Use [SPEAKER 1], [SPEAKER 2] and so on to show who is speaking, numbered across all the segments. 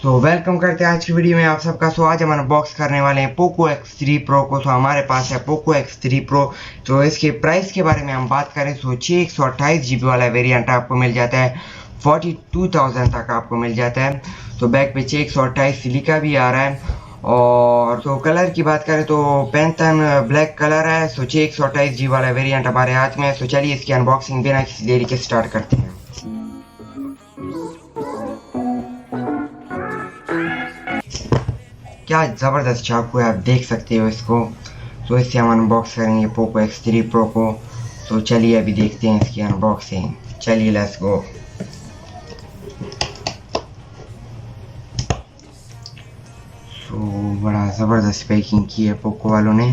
[SPEAKER 1] तो वेलकम करते हैं आज की वीडियो में आप सबका। सो आज हम अनबॉक्स करने वाले हैं पोको X3 Pro को। तो हमारे पास है पोको X3 Pro। तो इसके प्राइस के बारे में हम बात करें तो 128 GB वाला वेरिएंट आपको मिल जाता है 42,000 तक आपको मिल जाता है। तो बैक पे 128 लिखा भी आ रहा है। और तो कलर की बात करें तो पैंथन ब्लैक कलर है। सो 128 GB वाला वेरिएंट हमारे हाथ में है। तो चलिए इसकी अनबॉक्सिंग बिना किसी देरी के स्टार्ट करते हैं। क्या ज़बरदस्त चाकू है, आप देख सकते हो इसको। तो इससे हम अनबॉक्स करेंगे पोको X3 Pro को। तो चलिए अभी देखते हैं इसकी अनबॉक्सिंग। चलिए लेट्स गो। तो बड़ा ज़बरदस्त पैकिंग की है पोको वालों ने।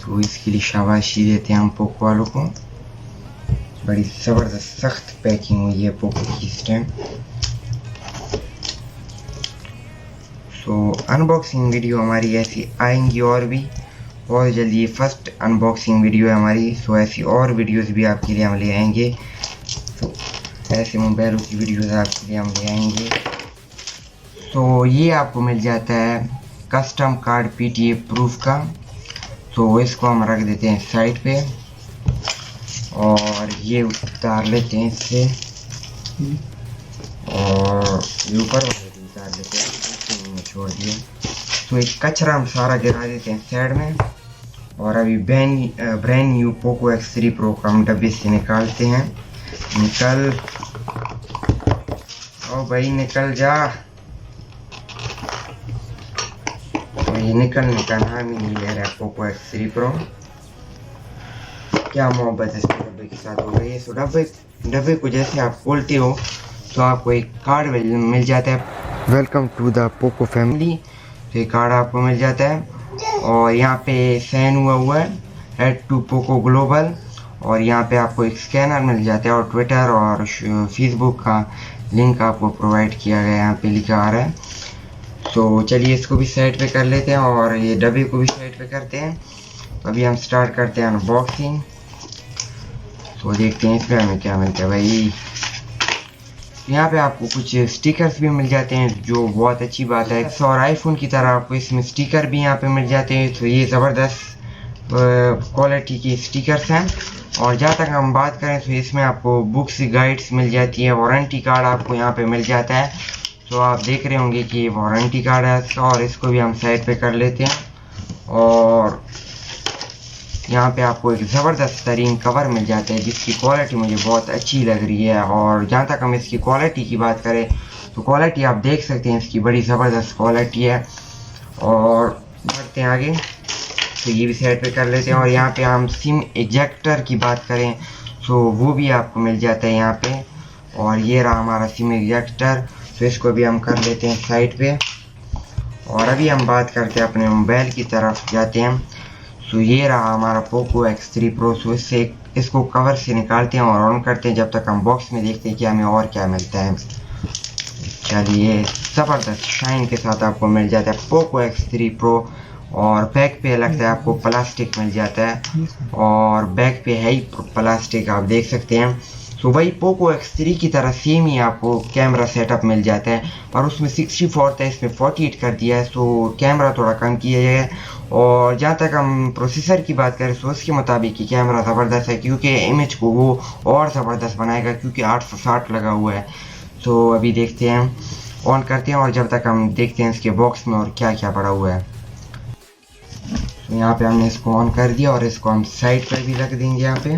[SPEAKER 1] तो इसके लिए शाबाशी देते हैं हम पोको वालों को। बड़ी ज़बरदस्त सख्त पैकिंग हुई है पोको की इस टाइम। तो अनबॉक्सिंग वीडियो हमारी ऐसी आएंगी और भी बहुत जल्दी। ये फर्स्ट अनबॉक्सिंग वीडियो है हमारी। तो ऐसी और वीडियोस भी आपके लिए हम ले आएंगे। तो ऐसे मोबाइलों की वीडियोस आपके लिए हम ले आएंगे। तो ये आपको मिल जाता है कस्टम कार्ड PTA प्रूफ का। तो इसको हम रख देते हैं साइड पे और ये उतार लेते हैं इससे और ये ऊपर वाले भी उतार लेते हैं, छोड़ दिए। तो एक कचरा हम सारा गिरा देते हैं साइड में। और अभी brand new Poco X3 Pro को हम डब्बे से निकालते हैं। निकल ओ भाई निकल जा। तो ये निकलने का नाम ही नहीं ले रहा है पोको X3 Pro। क्या मोहब्बत इस डब्बे के साथ हो गई है। तो डब्बे को जैसे आप खोलते हो तो आपको एक कार्ड मिल जाता है, welcome to the Poco family. तो ये कार्ड आपको मिल जाता है और यहाँ पे साइन हुआ है एड टू पोको ग्लोबल। और यहाँ पे आपको एक स्कैनर मिल जाता है और ट्विटर और फेसबुक का लिंक आपको प्रोवाइड किया गया है, यहाँ पे लिखा आ रहा है। तो चलिए इसको भी साइड पे कर लेते हैं और ये डब्बे को भी साइड पे करते हैं। तो अभी हम स्टार्ट करते हैं अनबॉक्सिंग। तो देखते हैं इसमें हमें क्या मिलता है भाई। यहाँ पे आपको कुछ स्टिकर्स भी मिल जाते हैं जो बहुत अच्छी बात है। और आईफोन की तरह आपको इसमें स्टिकर भी यहाँ पे मिल जाते हैं। तो ये ज़बरदस्त क्वालिटी के स्टिकर्स हैं। और जहाँ तक हम बात करें तो इसमें आपको बुक्स गाइड्स मिल जाती है। वारंटी कार्ड आपको यहाँ पे मिल जाता है। तो आप देख रहे होंगे कि ये वारंटी कार्ड है इसका। और इसको भी हम साइड पे कर लेते हैं। और यहाँ पे आपको एक ज़बरदस्त तरीन कवर मिल जाता है जिसकी क्वालिटी मुझे बहुत अच्छी लग रही है। और जहाँ तक हम इसकी क्वालिटी की बात करें तो क्वालिटी आप देख सकते हैं इसकी बड़ी ज़बरदस्त क्वालिटी है। और बढ़ते हैं आगे। तो ये भी साइड पे कर लेते हैं। और यहाँ पे हम सिम इजेक्टर की बात करें तो वो भी आपको मिल जाता है यहाँ पे। और ये रहा हमारा सिम इजेक्टर। तो इसको भी हम कर लेते हैं साइड पे। और अभी हम बात करते हैं अपने मोबाइल की तरफ जाते हैं। तो ये रहा हमारा पोको X3 Pro। तो इससे इसको कवर से निकालते हैं और ऑन करते हैं जब तक हम बॉक्स में देखते हैं कि हमें और क्या मिलता है। चलिए ज़बरदस्त शाइन के साथ आपको मिल जाता है पोको X3 Pro। और बैक पे लगता है आपको प्लास्टिक मिल जाता है और बैक पे है ही प्लास्टिक, आप देख सकते हैं। तो वही पोको X3 की तरह सेम ही आपको कैमरा सेटअप मिल जाता है। और उसमें 64 था, इसमें 48 कर दिया है। तो कैमरा थोड़ा कम किया है। और जहाँ तक हम प्रोसेसर की बात करें तो उसके मुताबिक ही कैमरा ज़बरदस्त है क्योंकि इमेज को वो और ज़बरदस्त बनाएगा क्योंकि 860 लगा हुआ है। तो अभी देखते हैं, ऑन करते हैं और जब तक हम देखते हैं इसके बॉक्स में और क्या क्या पड़ा हुआ है। तो यहाँ पे हमने इसको ऑन कर दिया और इसको हम साइड पर भी रख देंगे यहाँ पे।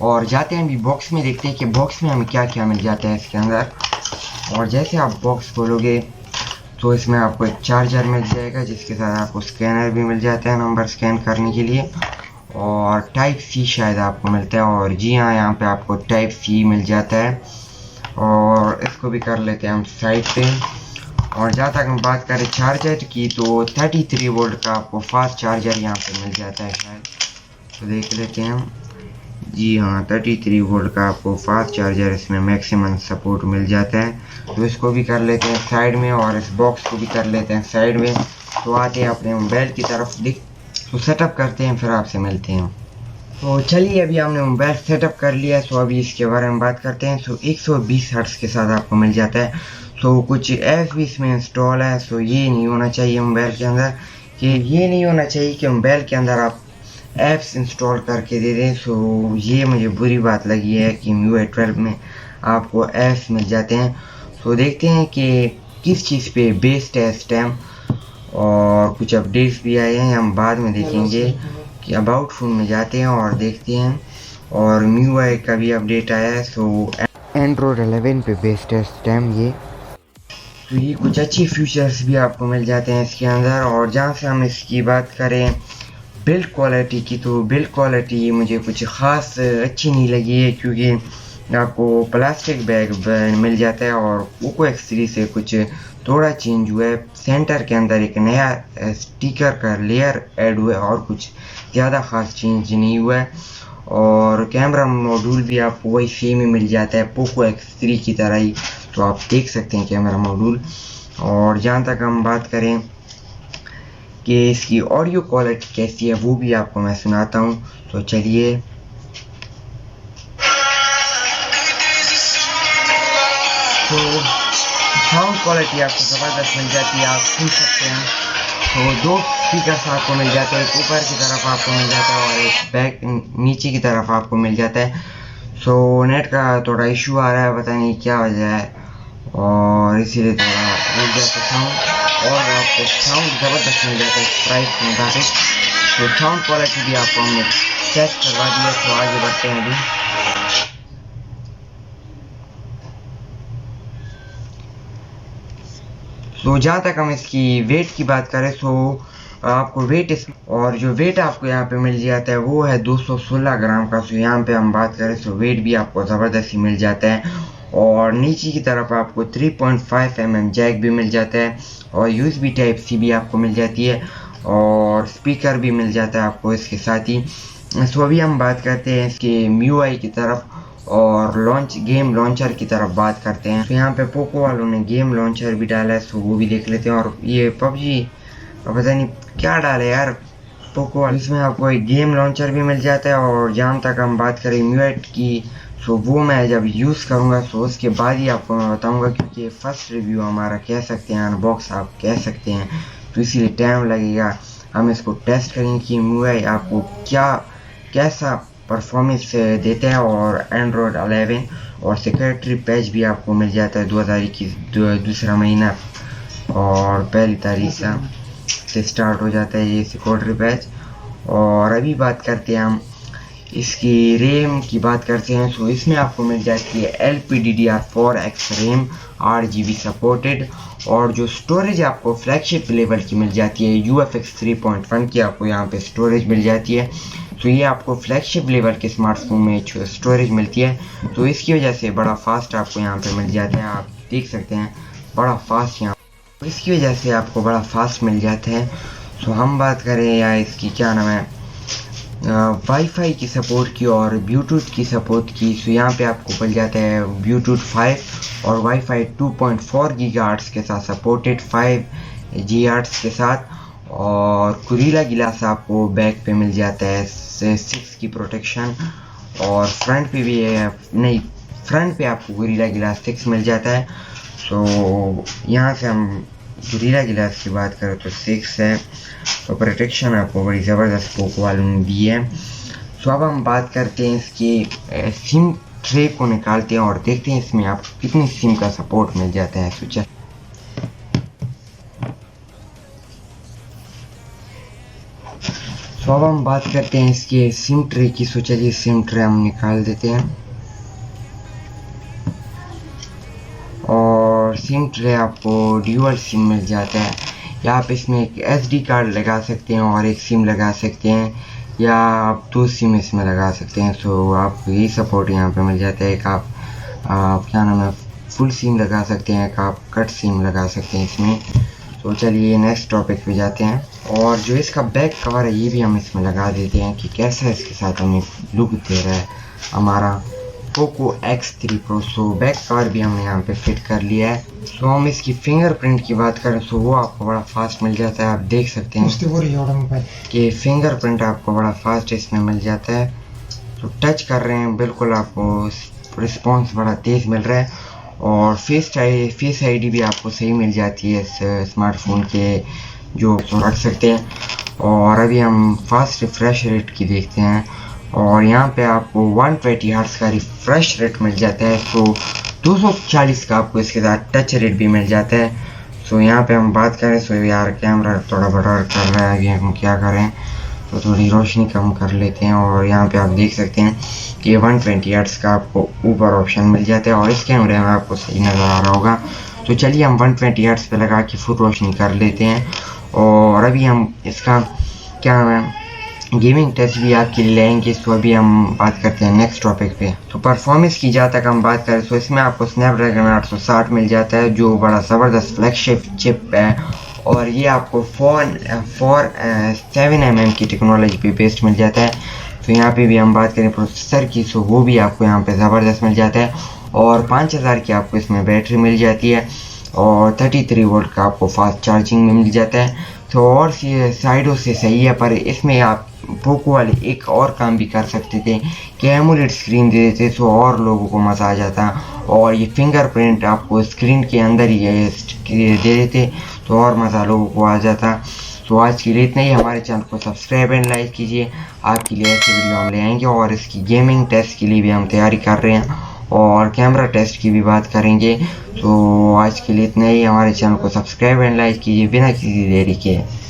[SPEAKER 1] और जाते हैं अभी बॉक्स में, देखते हैं कि बॉक्स में हमें क्या क्या मिल जाता है इसके अंदर। और जैसे आप बॉक्स खोलोगे तो इसमें आपको एक चार्जर मिल जाएगा जिसके साथ आपको स्कैनर भी मिल जाता है नंबर स्कैन करने के लिए। और टाइप सी शायद आपको मिलता है। और जी हाँ, यहाँ पे आपको टाइप सी मिल जाता है। और इसको भी कर लेते हैं हम साइड पे। और जहाँ तक हम बात करें चार्जर की तो 33 वोल्ट का आपको फास्ट चार्जर यहाँ पे मिल जाता है शायद। तो देख लेते हैं हम। जी हाँ, 33 वोल्ट का आपको फास्ट चार्जर इसमें मैक्सिमम सपोर्ट मिल जाता है। तो इसको भी कर लेते हैं साइड में और इस बॉक्स को भी कर लेते हैं साइड में। तो आते हैं अपने मोबाइल की तरफ, तो सेटअप करते हैं फिर आपसे मिलते हैं। तो चलिए अभी हमने मोबाइल सेटअप कर लिया है। तो अभी इसके बारे में बात करते हैं। तो 120 हर्ट्ज़ के साथ आपको मिल जाता है। तो कुछ ऐप भी इसमें इंस्टॉल है। सो ये नहीं होना चाहिए मोबाइल के अंदर, कि ये नहीं होना चाहिए कि मोबाइल के अंदर आप ऐप्स इंस्टॉल करके दे दें। सो ये मुझे बुरी बात लगी है कि MIUI 12 में आपको ऐप्स मिल जाते हैं। तो देखते हैं कि किस चीज़ पे बेस्ड है इस टाइम, और कुछ अपडेट्स भी आए हैं, हम बाद में देखेंगे। कि अबाउट फ़ोन में जाते हैं और देखते हैं, और MIUI का भी अपडेट आया है। सो एंड्रॉयड 11 पे बेस्ड है इस टाइम ये। तो ये कुछ अच्छी फीचर्स भी आपको मिल जाते हैं इसके अंदर। और जहाँ से हम इसकी बात करें बिल्ड क्वालिटी की, तो बिल्ड क्वालिटी मुझे कुछ ख़ास अच्छी नहीं लगी है, क्योंकि आपको प्लास्टिक बैग मिल जाता है, और पोको X3 से कुछ थोड़ा चेंज हुआ है। सेंटर के अंदर एक नया स्टिकर का लेयर ऐड हुआ है, और कुछ ज़्यादा ख़ास चेंज नहीं हुआ है। और कैमरा मॉड्यूल भी आपको वही सेम ही मिल जाता है पोको X3 की तरह ही, तो आप देख सकते हैं कैमरा मॉड्यूल। और जहाँ तक हम बात करें कि इसकी ऑडियो क्वालिटी कैसी है, वो भी आपको मैं सुनाता हूँ। तो चलिए, तो साउंड क्वालिटी आपको ज़बरदस्त मिल जाती है, आप सुन सकते हैं। तो 2 स्पीकर्स आपको मिल जाते हैं, एक ऊपर की तरफ आपको मिल जाता है और एक बैक नीचे की तरफ आपको मिल जाता है। सो नेट का थोड़ा इशू आ रहा है, पता नहीं क्या वजह है, और इसीलिए थोड़ा रुक जाता साउंड, और आपको साउंड ज़बरदस्त मिल जाता है प्राइस के मुताबिक। तो साउंड क्वालिटी भी आपको हमने टेस्ट करवा दिया। तो आगे बढ़ते हैं अभी। तो जहाँ तक हम इसकी वेट की बात करें, तो आपको वेट और जो वेट आपको यहाँ पे मिल जाता है वो है 216 ग्राम का। सो यहाँ पे हम बात करें तो वेट भी आपको ज़बरदस्त ही मिल जाता है। और नीचे की तरफ आपको 3.5 mm जैक भी मिल जाता है, और USB Type-C भी आपको मिल जाती है, और स्पीकर भी मिल जाता है आपको इसके साथ ही। सो अभी हम बात करते हैं इसके MIUI की तरफ, और गेम लॉन्चर की तरफ बात करते हैं। तो यहाँ पे पोको वालों ने गेम लॉन्चर भी डाला है, सो वो भी देख लेते हैं। और ये PUBG पता नहीं क्या डाले यार पोको वाले, इसमें आपको एक गेम लॉन्चर भी मिल जाता है। और जहाँ तक हम बात करें MIUI की, सो वो मैं जब यूज़ करूँगा सो उसके बाद ही आपको मैं बताऊँगा, क्योंकि फर्स्ट रिव्यू हमारा कह सकते हैं, अनबॉक्स आप कह सकते हैं, तो इसीलिए टाइम लगेगा। हम इसको टेस्ट करेंगे कि MIUI आपको कैसा परफॉर्मेंस देता है। और एंड्रॉयड 11 और सिक्योरिटी पैच भी आपको मिल जाता है 2021 दूसरा महीना, और पहली तारीख से स्टार्ट हो जाता है ये सिक्योरिटी पैच। और अभी बात करते हैं हम इसकी रैम की बात करते हैं। सो इसमें आपको मिल जाती है LPDDR4X रैम 8GB सपोर्टेड, और जो स्टोरेज आपको फ्लैगशिप लेवल की मिल जाती है UFS 3.1 की आपको यहाँ पे स्टोरेज मिल जाती है। तो ये आपको फ्लैगशिप लेवल के स्मार्टफोन में स्टोरेज मिलती है, तो इसकी वजह से बड़ा फास्ट आपको यहाँ पे मिल जाता है। आप देख सकते हैं बड़ा फास्ट यहाँ, तो इसकी वजह से आपको बड़ा फास्ट मिल जाता है। तो हम बात करें या इसकी क्या नाम है वाईफाई की सपोर्ट की और ब्लूटूथ की सपोर्ट की, तो यहाँ पे आपको मिल जाता है ब्लूटूथ 5 और वाईफाई 2.4 GHz के साथ सपोर्टेड 5 GHz के साथ। और गोरिल्ला ग्लास आपको बैक पे मिल जाता है 6 की प्रोटेक्शन, और फ्रंट पे भी है, नहीं फ्रंट पे आपको गोरिल्ला ग्लास 6 मिल जाता है। सो यहाँ से हम गोरिल्ला ग्लास की बात करें तो 6 है, तो प्रोटेक्शन आपको बड़ी ज़बरदस्त पोको वालों ने दी है। सो अब हम बात करते हैं इसकी सिम ट्रे को निकालते हैं और देखते हैं इसमें आपको कितनी सिम का सपोर्ट मिल जाता है। सो अब हम बात करते हैं इसके सिम ट्रे की। सो चलिए सिम ट्रे हम निकाल देते हैं, और सिम ट्रे आपको ड्यूअल सिम मिल जाता है। या आप इसमें एक SD कार्ड लगा सकते हैं और एक सिम लगा सकते हैं, या आप 2 सिम इसमें लगा सकते हैं। सो आपको यही सपोर्ट यहाँ पे मिल जाता है। एक आप क्या नाम है फुल सिम लगा सकते हैं, एक आप कट सिम लगा सकते हैं इसमें। तो चलिए नेक्स्ट टॉपिक पे जाते हैं, और जो इसका बैक कवर है ये भी हम इसमें लगा देते हैं कि कैसा इसके साथ हमें लुक दे रहा है हमारा Poco X3 Pro। So back cover भी हमने यहाँ पे फिट कर लिया है। सो हम इसकी फिंगरप्रिंट की बात करें तो वो आपको बड़ा फास्ट मिल जाता है। आप देख सकते हैं कि फिंगरप्रिंट आपको बड़ा फास्ट इसमें मिल जाता है। तो टच कर रहे हैं बिल्कुल आपको रिस्पॉन्स बड़ा तेज़ मिल रहा है। और फेस आईडी भी आपको सही मिल जाती है इस स्मार्टफोन के जो रख सकते हैं। और अभी हम फास्ट रिफ्रेश रेट की देखते हैं और यहाँ पे आपको 120 हर्ट्ज का रिफ्रेश रेट मिल जाता है। तो 240 का आपको इसके साथ टच रेट भी मिल जाता है। सो यहाँ पे हम बात करें, सो यार कैमरा थोड़ा बड़ा कर रहा है, अभी हम क्या करें, तो थोड़ी रोशनी कम कर लेते हैं। और यहाँ पे आप देख सकते हैं कि 120 हर्ट्ज का आपको ऊपर ऑप्शन मिल जाता है और इस कैमरे में आपको सही नज़र आ रहा होगा। तो चलिए हम 120 हर्ट्ज पे लगा के फुल रोशनी कर लेते हैं और अभी हम इसका क्या नाम है गेमिंग टेस्ट भी आपके लिए लेंगे। तो अभी हम बात करते हैं नेक्स्ट टॉपिक पे। तो परफॉर्मेंस की जहाँ तक हम बात करें तो इसमें आपको स्नैपड्रैगन 860 मिल जाता है जो बड़ा ज़बरदस्त फ्लैगशिप चिप है और ये आपको 7mm की टेक्नोलॉजी पे बेस्ड मिल जाता है। तो यहाँ पे भी हम बात करें प्रोसेसर की, सो वो भी आपको यहाँ पे ज़बरदस्त मिल जाता है और 5000 की आपको इसमें बैटरी मिल जाती है और 33 वोल्ट का आपको फास्ट चार्जिंग में मिल जाता है। तो और साइडों से सही है, पर इसमें आप पोको वाले एक और काम भी कर सकते थे कि एमोलेड स्क्रीन दे देते तो और लोगों को मज़ा आ जाता और ये फिंगरप्रिंट आपको स्क्रीन के अंदर ही दे देते तो और मज़ा लोगों को आ जाता। तो आज के लिए इतना ही। हमारे चैनल को सब्सक्राइब एंड लाइक कीजिए, आपके लिए ऐसे वीडियो हम ले आएंगे और इसकी गेमिंग टेस्ट के लिए भी हम तैयारी कर रहे हैं और कैमरा टेस्ट की भी बात करेंगे। तो आज के लिए इतना ही। हमारे चैनल को सब्सक्राइब एंड लाइक कीजिए बिना किसी देरी के।